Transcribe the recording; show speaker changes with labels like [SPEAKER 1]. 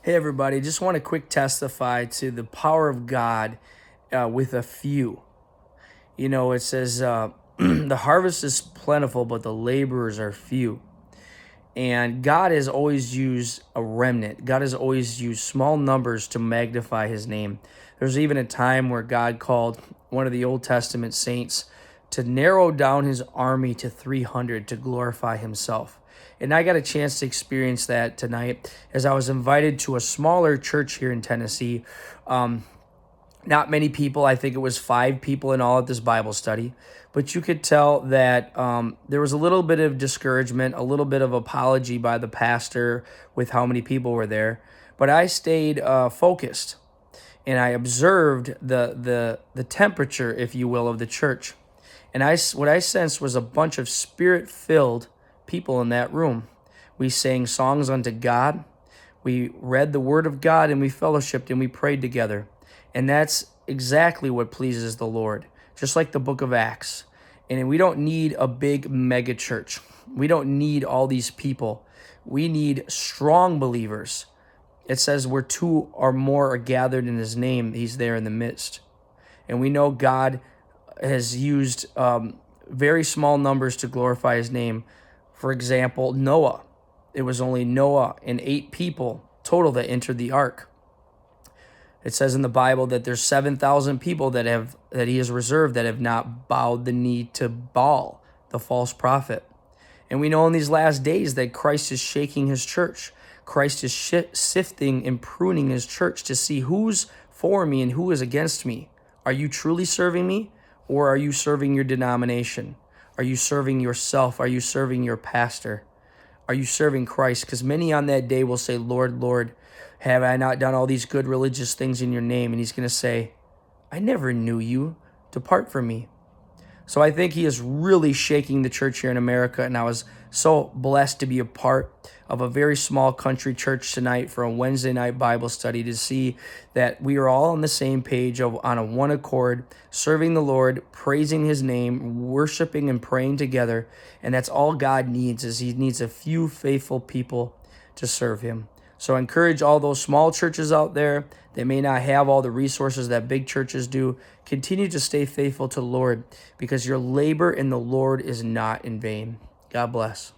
[SPEAKER 1] Hey, everybody. Just want to quick testify to the power of God with a few. It says, the harvest is plentiful, but the laborers are few. And God has always used a remnant. God has always used small numbers to magnify his name. There's even a time where God called one of the Old Testament saints to narrow down his army to 300 to glorify himself. And I got a chance to experience that tonight as I was invited to a smaller church here in Tennessee. Not many people. I think it was 5 people in all at this Bible study. But you could tell that there was a little bit of discouragement, a little bit of apology by the pastor with how many people were there. But I stayed focused, and I observed the temperature, if you will, of the church. And what I sensed was a bunch of spirit-filled people in that room. We sang songs unto God. We read the Word of God, and we fellowshiped, and we prayed together. And that's exactly what pleases the Lord, just like the book of Acts. And we don't need a big mega church. We don't need all these people. We need strong believers. It says where 2 or more are gathered in his name, he's there in the midst. And we know God has used very small numbers to glorify his name. For example, Noah. It was only Noah and 8 people total that entered the ark. It says in the Bible that there's 7,000 people that he has reserved that have not bowed the knee to Baal, the false prophet. And we know in these last days that Christ is shaking his church. Christ is sifting and pruning his church to see who's for me and who is against me. Are you truly serving me, or are you serving your denomination? Are you serving yourself? Are you serving your pastor? Are you serving Christ? Because many on that day will say, Lord, Lord, have I not done all these good religious things in your name? And he's going to say, I never knew you. Depart from me. So I think he is really shaking the church here in America. And I was so blessed to be a part of a very small country church tonight for a Wednesday night Bible study to see that we are all on the same page on a one accord, serving the Lord, praising his name, worshiping and praying together. And that's all God needs, is he needs a few faithful people to serve him. So I encourage all those small churches out there that may not have all the resources that big churches do, continue to stay faithful to the Lord, because your labor in the Lord is not in vain. God bless.